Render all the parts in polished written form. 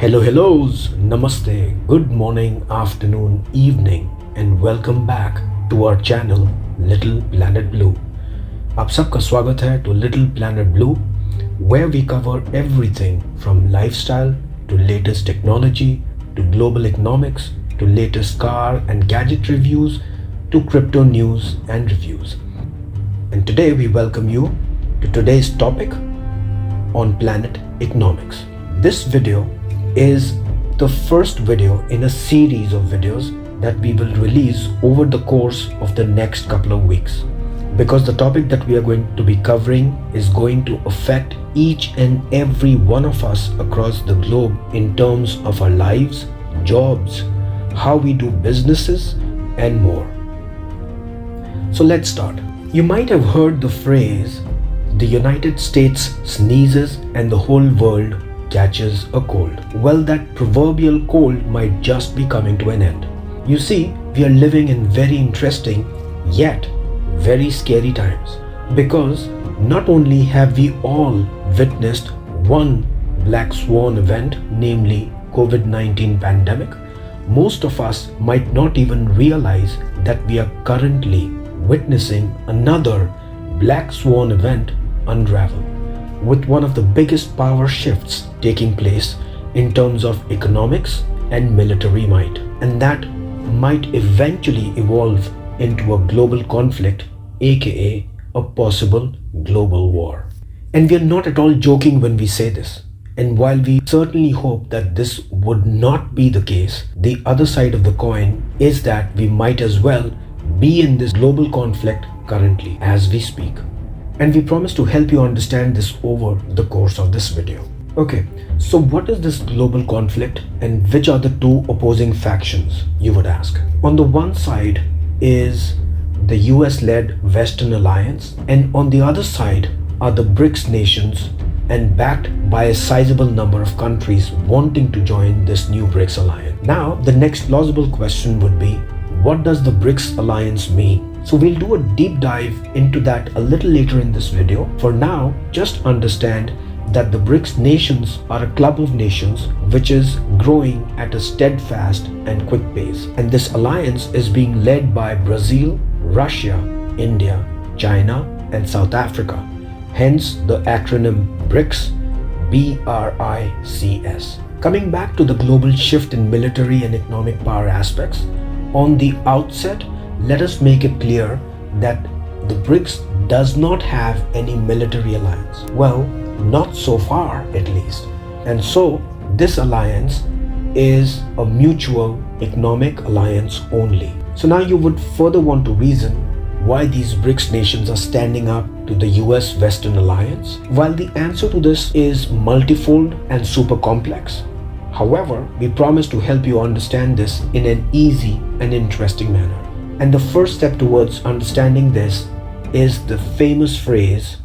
Hellos, namaste, good morning, afternoon, evening, and welcome back to our channel Little Planet Blue. आप सबका स्वागत है to Little Planet Blue, where we cover everything from lifestyle to latest technology to global economics to latest car and gadget reviews to crypto news and reviews. And today we welcome you to today's topic on planet economics. This video is the first video in a series of videos that we will release over the course of the next couple of weeks, because the topic that we are going to be covering is going to affect each and every one of us across the globe in terms of our lives, jobs, how we do businesses, and more. So let's start. You might have heard the phrase, the United States sneezes and the whole world catches a cold. Well, that proverbial cold might just be coming to an end. You see, we are living in very interesting yet very scary times, because not only have we all witnessed one Black Swan event, namely COVID-19 pandemic, most of us might not even realize that we are currently witnessing another Black Swan event unravel, with one of the biggest power shifts taking place in terms of economics and military might. And that might eventually evolve into a global conflict, aka a possible global war. And we are not at all joking when we say this. And while we certainly hope that this would not be the case, the other side of the coin is that we might as well be in this global conflict currently as we speak. And we promise to help you understand this over the course of this video. Okay, so what is this global conflict and which are the two opposing factions, you would ask? On the one side is the US-led Western Alliance, and on the other side are the BRICS nations, and backed by a sizable number of countries wanting to join this new BRICS alliance. Now, the next plausible question would be, what does the BRICS alliance mean? So we'll do a deep dive into that a little later in this video. For now, just understand that the BRICS nations are a club of nations which is growing at a steadfast and quick pace. And this alliance is being led by Brazil, Russia, India, China, and South Africa. Hence the acronym BRICS, BRICS. Coming back to the global shift in military and economic power aspects, on the outset, let us make it clear that the BRICS does not have any military alliance. Well, not so far at least. And so this alliance is a mutual economic alliance only. So now you would further want to reason why these BRICS nations are standing up to the US-Western alliance. While the answer to this is multifold and super complex, however, we promise to help you understand this in an easy and interesting manner. And the first step towards understanding this is the famous phrase,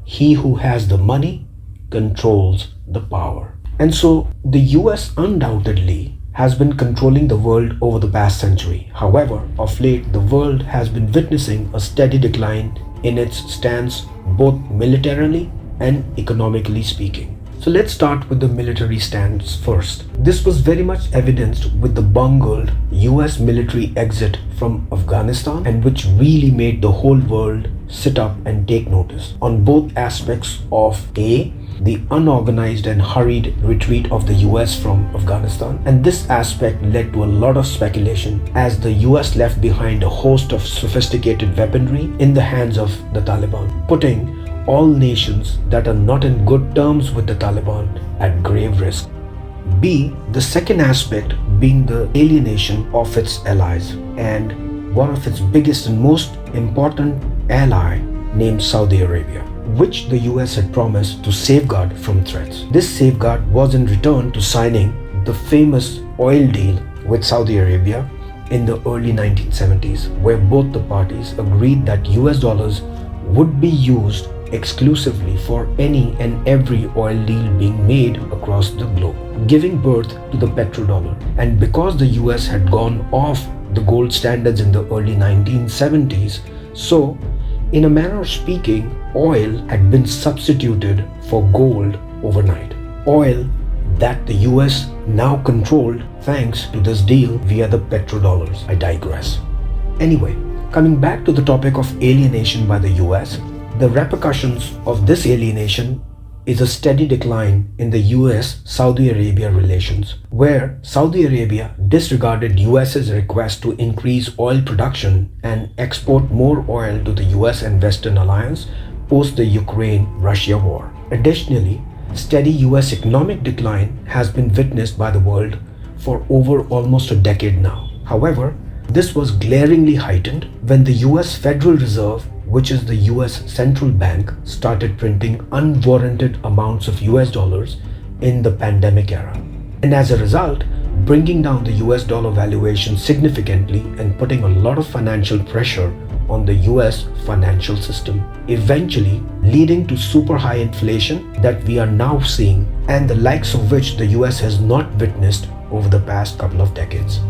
he who has the money controls the power. And so the US undoubtedly has been controlling the world over the past century. However, of late, the world has been witnessing a steady decline in its stance, both militarily and economically speaking. So let's start with the military stance first. This was very much evidenced with the bungled US military exit from Afghanistan, and which really made the whole world sit up and take notice on both aspects of A, the unorganized and hurried retreat of the US from Afghanistan, and this aspect led to a lot of speculation as the US left behind a host of sophisticated weaponry in the hands of the Taliban, putting all nations that are not in good terms with the Taliban at grave risk. B, the second aspect being the alienation of its allies, and one of its biggest and most important ally named Saudi Arabia, which the US had promised to safeguard from threats. This safeguard was in return to signing the famous oil deal with Saudi Arabia in the early 1970s, where both the parties agreed that US dollars would be used exclusively for any and every oil deal being made across the globe, giving birth to the petrodollar. And because the US had gone off the gold standards in the early 1970s, so in a manner of speaking, oil had been substituted for gold overnight. Oil that the US now controlled thanks to this deal via the petrodollars. I digress. Anyway, coming back to the topic of alienation by the US, the repercussions of this alienation is a steady decline in the US-Saudi Arabia relations, where Saudi Arabia disregarded US's request to increase oil production and export more oil to the US and Western alliance post the Ukraine-Russia war. Additionally, steady US economic decline has been witnessed by the world for over almost a decade now. However, this was glaringly heightened when the US Federal Reserve, which is the US central bank, started printing unwarranted amounts of US dollars in the pandemic era. And as a result, bringing down the US dollar valuation significantly and putting a lot of financial pressure on the US financial system, eventually leading to super high inflation that we are now seeing and the likes of which the US has not witnessed over the past couple of decades.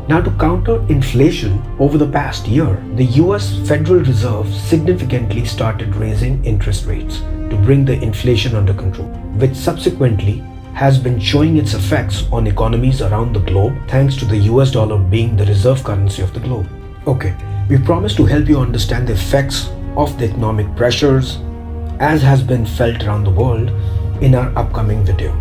Now, to counter inflation over the past year, the US Federal Reserve significantly started raising interest rates to bring the inflation under control, which subsequently has been showing its effects on economies around the globe thanks to the US dollar being the reserve currency of the globe. Okay, we promised to help you understand the effects of the economic pressures as has been felt around the world in our upcoming video,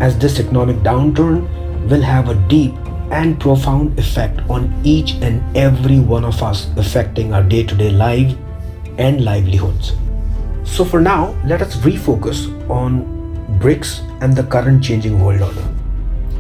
as this economic downturn will have a deep and profound effect on each and every one of us, affecting our day-to-day life and livelihoods. So for now, let us refocus on BRICS and the current changing world order.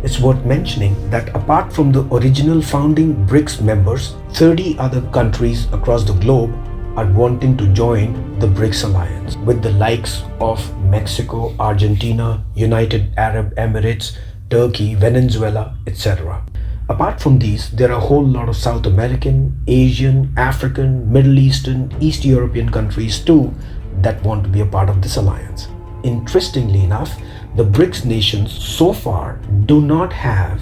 It's worth mentioning that apart from the original founding BRICS members, 30 other countries across the globe are wanting to join the BRICS alliance, with the likes of Mexico, Argentina, United Arab Emirates, Turkey, Venezuela, etc. Apart from these, there are a whole lot of South American, Asian, African, Middle Eastern, East European countries too that want to be a part of this alliance. Interestingly enough, the BRICS nations so far do not have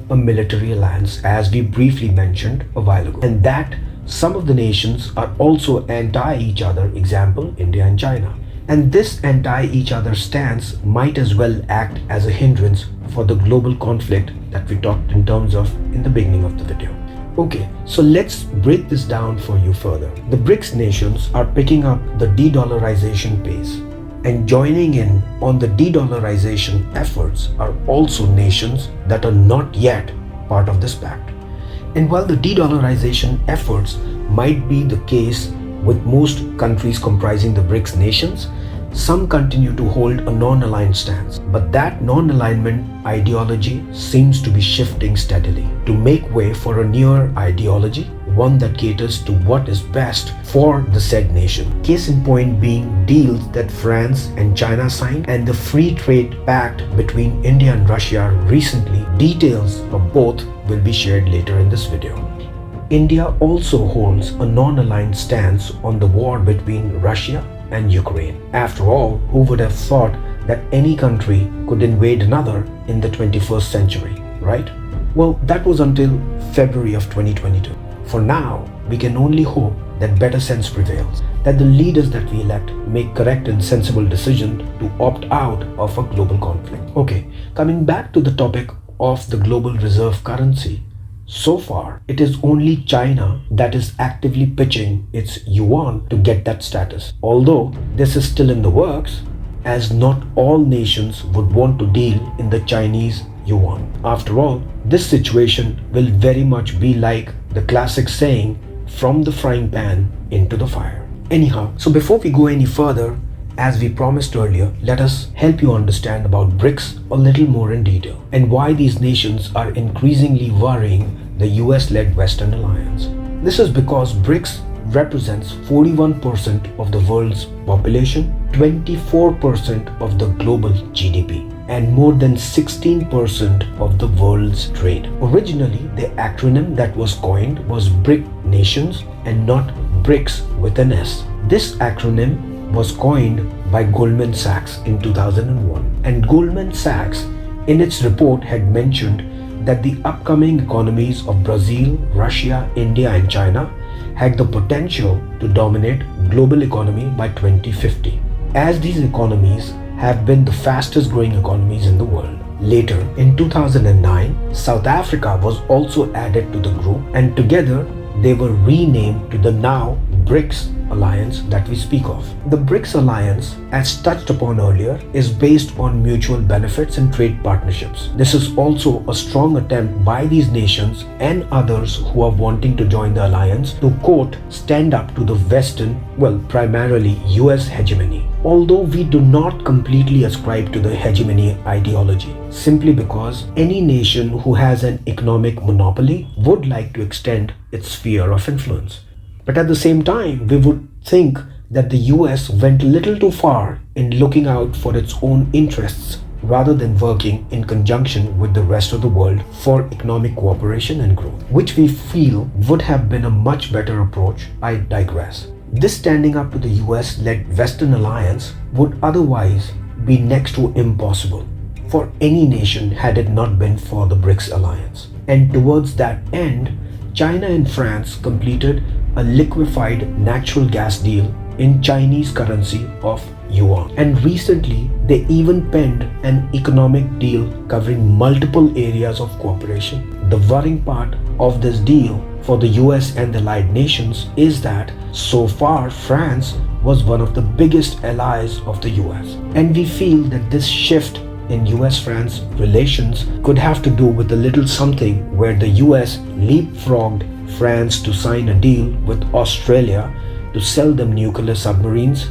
a military alliance, as we briefly mentioned a while ago, and that some of the nations are also anti each other, example India and China. And this anti-each other stance might as well act as a hindrance for the global conflict that we talked in terms of in the beginning of the video. Okay, so let's break this down for you further. The BRICS nations are picking up the de-dollarization pace, and joining in on the de-dollarization efforts are also nations that are not yet part of this pact. And while the de-dollarization efforts might be the case with most countries comprising the BRICS nations, some continue to hold a non-aligned stance. But that non-alignment ideology seems to be shifting steadily to make way for a newer ideology, one that caters to what is best for the said nation. Case in point being deals that France and China signed and the free trade pact between India and Russia recently. Details of both will be shared later in this video. India also holds a non-aligned stance on the war between Russia and Ukraine. After all, who would have thought that any country could invade another in the 21st century, right? Well, that was until February of 2022. For now, we can only hope that better sense prevails, that the leaders that we elect make correct and sensible decisions to opt out of a global conflict. Okay, coming back to the topic of the global reserve currency, so far, it is only China that is actively pitching its yuan to get that status. Although this is still in the works, as not all nations would want to deal in the Chinese yuan. After all, this situation will very much be like the classic saying, from the frying pan into the fire. Anyhow, so before we go any further, as we promised earlier, let us help you understand about BRICS a little more in detail and why these nations are increasingly worrying the US-led Western alliance. This is because BRICS represents 41% of the world's population, 24% of the global GDP, and more than 16% of the world's trade. Originally, the acronym that was coined was BRIC Nations and not BRICS with an S. This acronym was coined by Goldman Sachs in 2001, and Goldman Sachs in its report had mentioned that the upcoming economies of Brazil, Russia, India and China had the potential to dominate global economy by 2050. As these economies have been the fastest growing economies in the world. Later, in 2009, South Africa was also added to the group, and together they were renamed to the now BRICS alliance that we speak of. The BRICS alliance, as touched upon earlier, is based on mutual benefits and trade partnerships. This is also a strong attempt by these nations and others who are wanting to join the alliance to, quote, stand up to the Western, well, primarily US hegemony. Although we do not completely ascribe to the hegemony ideology, simply because any nation who has an economic monopoly would like to extend its sphere of influence. But at the same time, we would think that the US went a little too far in looking out for its own interests rather than working in conjunction with the rest of the world for economic cooperation and growth, which we feel would have been a much better approach. I digress. This standing up to the US-led Western alliance would otherwise be next to impossible for any nation had it not been for the BRICS alliance. And towards that end, China and France completed a liquefied natural gas deal in Chinese currency of yuan. And recently, they even penned an economic deal covering multiple areas of cooperation. The worrying part of this deal for the US and the allied nations is that so far France was one of the biggest allies of the US. And we feel that this shift in US-France relations could have to do with a little something where the US leapfrogged France to sign a deal with Australia to sell them nuclear submarines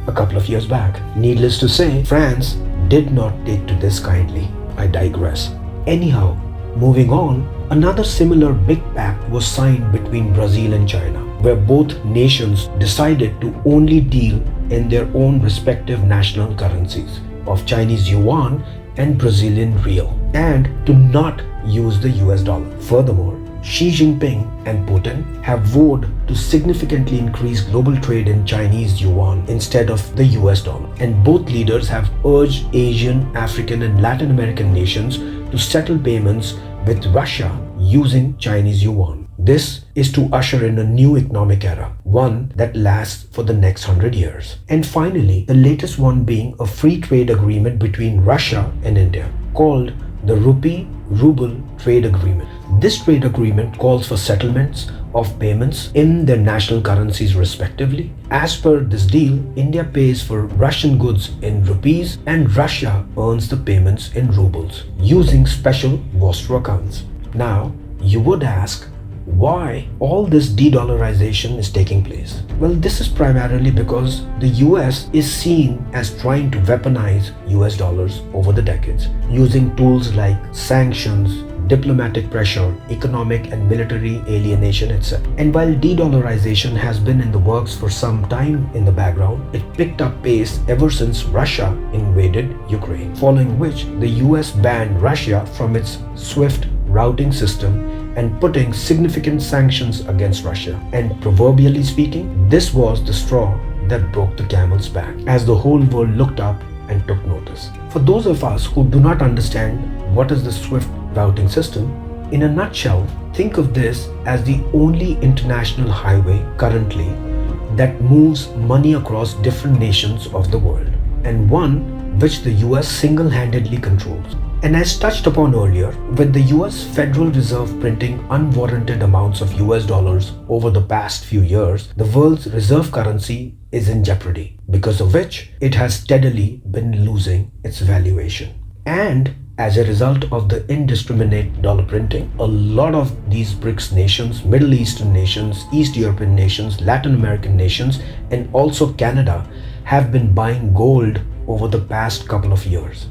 a couple of years back. Needless to say, France did not take to this kindly. I digress. Anyhow, moving on, another similar big pact was signed between Brazil and China, where both nations decided to only deal in their own respective national currencies of Chinese yuan and Brazilian real, and to not use the US dollar. Furthermore, Xi Jinping and Putin have vowed to significantly increase global trade in Chinese yuan instead of the US dollar. And both leaders have urged Asian, African and Latin American nations to settle payments with Russia using Chinese yuan. This is to usher in a new economic era, one that lasts for the next 100 years. And finally, the latest one being a free trade agreement between Russia and India called the Rupee-Ruble Trade Agreement. This trade agreement calls for settlements of payments in their national currencies respectively. As per this deal, India pays for Russian goods in rupees and Russia earns the payments in rubles using special Vostro accounts. Now, you would ask, why all this de-dollarization is taking place? Well, this is primarily because the US is seen as trying to weaponize US dollars over the decades, using tools like sanctions, diplomatic pressure, economic and military alienation, etc. And while de-dollarization has been in the works for some time in the background, it picked up pace ever since Russia invaded Ukraine, following which the US banned Russia from its SWIFT routing system and putting significant sanctions against Russia. And proverbially speaking, this was the straw that broke the camel's back, as the whole world looked up and took notice. For those of us who do not understand what is the SWIFT routing system, in a nutshell, think of this as the only international highway currently that moves money across different nations of the world, and one which the US single-handedly controls. And as touched upon earlier, with the US Federal Reserve printing unwarranted amounts of US dollars over the past few years, the world's reserve currency is in jeopardy, because of which it has steadily been losing its valuation. And as a result of the indiscriminate dollar printing, a lot of these BRICS nations, Middle Eastern nations, East European nations, Latin American nations, and also Canada have been buying gold over the past couple of years.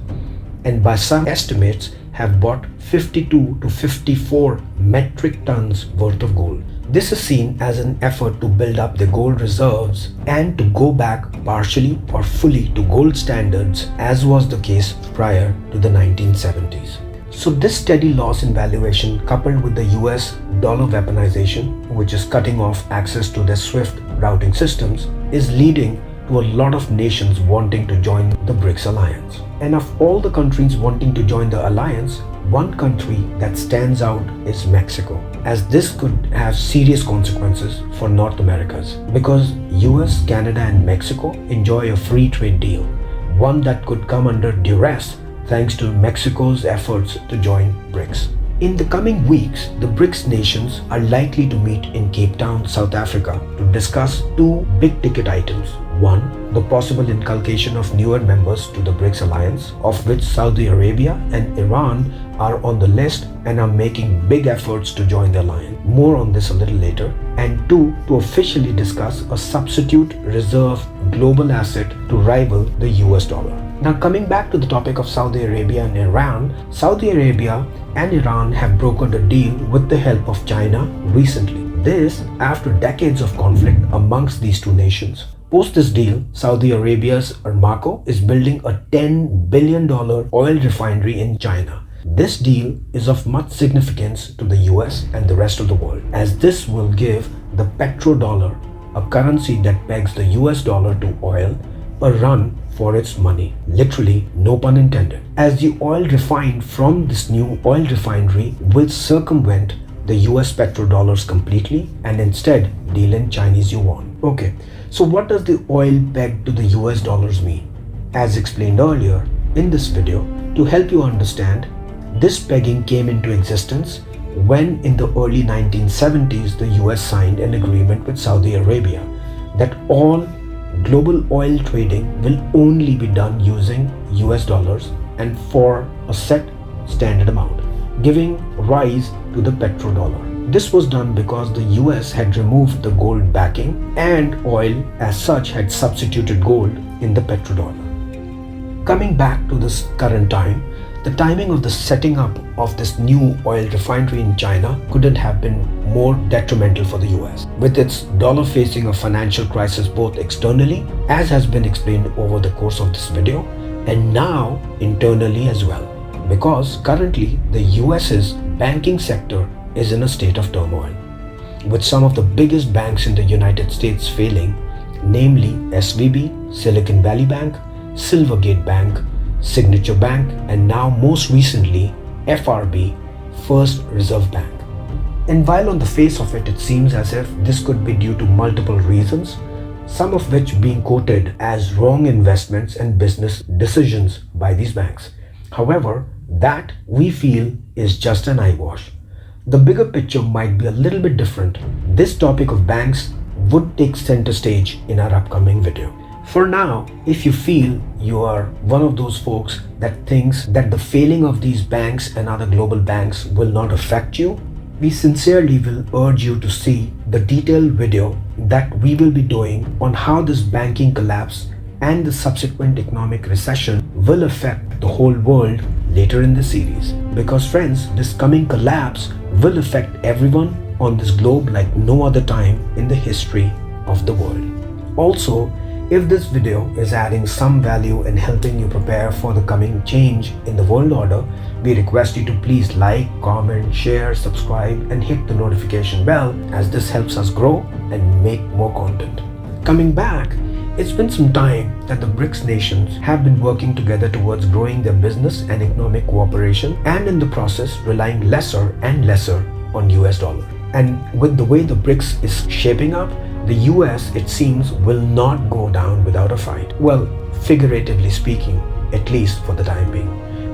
And by some estimates have bought 52 to 54 metric tons worth of gold. This is seen as an effort to build up the gold reserves and to go back partially or fully to gold standards, as was the case prior to the 1970s. So this steady loss in valuation, coupled with the US dollar weaponization, which is cutting off access to their SWIFT routing systems, is leading to a lot of nations wanting to join the BRICS alliance. And of all the countries wanting to join the alliance, one country that stands out is Mexico, as this could have serious consequences for North America's, because US, Canada and Mexico enjoy a free trade deal, one that could come under duress thanks to Mexico's efforts to join BRICS. In the coming weeks, the BRICS nations are likely to meet in Cape Town, South Africa to discuss two big-ticket items. One, the possible inculcation of newer members to the BRICS alliance, of which Saudi Arabia and Iran are on the list and are making big efforts to join the alliance. More on this a little later. And two, to officially discuss a substitute reserve global asset to rival the US dollar. Now, coming back to the topic of Saudi Arabia and Iran, Saudi Arabia and Iran have brokered a deal with the help of China recently. This after decades of conflict amongst these two nations. Post this deal, Saudi Arabia's Aramco is building a $10 billion oil refinery in China. This deal is of much significance to the US and the rest of the world, as this will give the petrodollar, a currency that pegs the US dollar to oil, a run for its money. Literally, no pun intended, as the oil refined from this new oil refinery will circumvent the US petrodollars completely and instead deal in Chinese yuan. Okay, so what does the oil peg to the US dollars mean? As explained earlier in this video, to help you understand, this pegging came into existence when in the early 1970s the US signed an agreement with Saudi Arabia that all global oil trading will only be done using US dollars and for a set standard amount, giving rise to the petrodollar. This was done because the US had removed the gold backing and oil as such had substituted gold in the petrodollar. Coming back to this current time, the timing of the setting up of this new oil refinery in China couldn't have been more detrimental for the US, with its dollar facing a financial crisis both externally, as has been explained over the course of this video, and now internally as well, because currently the US's banking sector is in a state of turmoil, with some of the biggest banks in the United States failing, namely SVB, Silicon Valley Bank, Silvergate Bank, Signature Bank, and now most recently FRB, First Reserve Bank. And while on the face of it, it seems as if this could be due to multiple reasons, some of which being quoted as wrong investments and business decisions by these banks. However, that we feel is just an eyewash. The bigger picture might be a little bit different. This topic of banks would take center stage in our upcoming video. For now, if you feel you are one of those folks that thinks that the failing of these banks and other global banks will not affect you, we sincerely will urge you to see the detailed video that we will be doing on how this banking collapse and the subsequent economic recession will affect the whole world later in the series. Because friends, this coming collapse will affect everyone on this globe like no other time in the history of the world. Also, if this video is adding some value in helping you prepare for the coming change in the world order, we request you to please like, comment, share, subscribe, and hit the notification bell, as this helps us grow and make more content. Coming back, it's been some time that the BRICS nations have been working together towards growing their business and economic cooperation, and in the process relying lesser and lesser on US dollar. And with the way the BRICS is shaping up, the US, it seems, will not go down without a fight. Well, figuratively speaking, at least for the time being,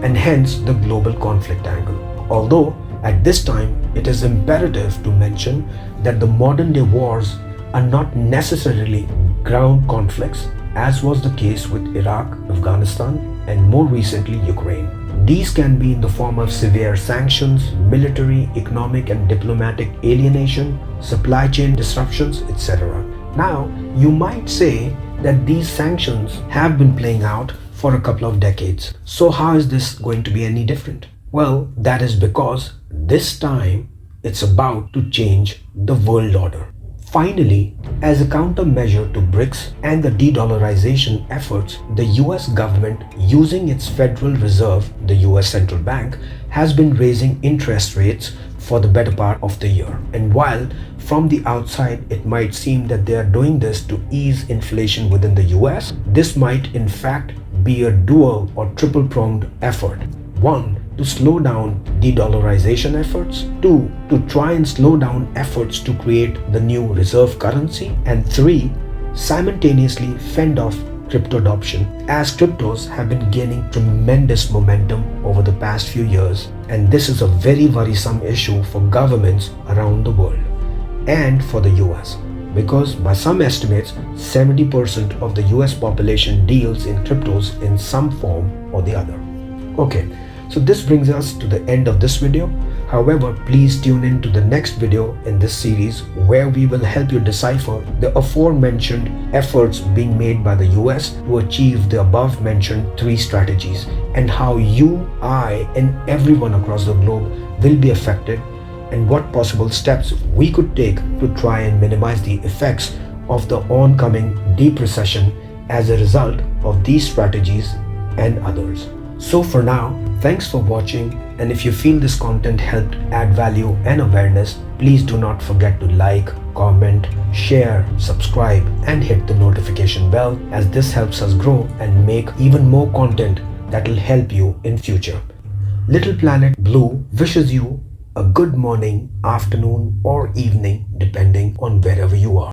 and hence the global conflict angle. Although, at this time, it is imperative to mention that the modern day wars are not necessarily ground conflicts, as was the case with Iraq, Afghanistan, and more recently Ukraine. These can be in the form of severe sanctions, military, economic and diplomatic alienation, supply chain disruptions, etc. Now, you might say that these sanctions have been playing out for a couple of decades. So how is this going to be any different? Well, that is because this time it's about to change the world order. Finally, as a countermeasure to BRICS and the de-dollarization efforts, the US government, using its Federal Reserve, the US Central Bank, has been raising interest rates for the better part of the year. And while from the outside it might seem that they are doing this to ease inflation within the US, this might in fact be a dual or triple-pronged effort. One, to slow down de-dollarization efforts. Two, to try and slow down efforts to create the new reserve currency. And three, simultaneously fend off crypto adoption, as cryptos have been gaining tremendous momentum over the past few years, and this is a very worrisome issue for governments around the world and for the US, because by some estimates 70% of the US population deals in cryptos in some form or the other. Okay, so this brings us to the end of this video. However, please tune in to the next video in this series where we will help you decipher the aforementioned efforts being made by the US to achieve the above mentioned 3 strategies, and how you, I, and everyone across the globe will be affected, and what possible steps we could take to try and minimize the effects of the oncoming deep recession as a result of these strategies and others. So for now, thanks for watching, and if you feel this content helped add value and awareness, please do not forget to like, comment, share, subscribe, and hit the notification bell, as this helps us grow and make even more content that will help you in future. Little Planet Blue wishes you a good morning, afternoon, or evening, depending on wherever you are.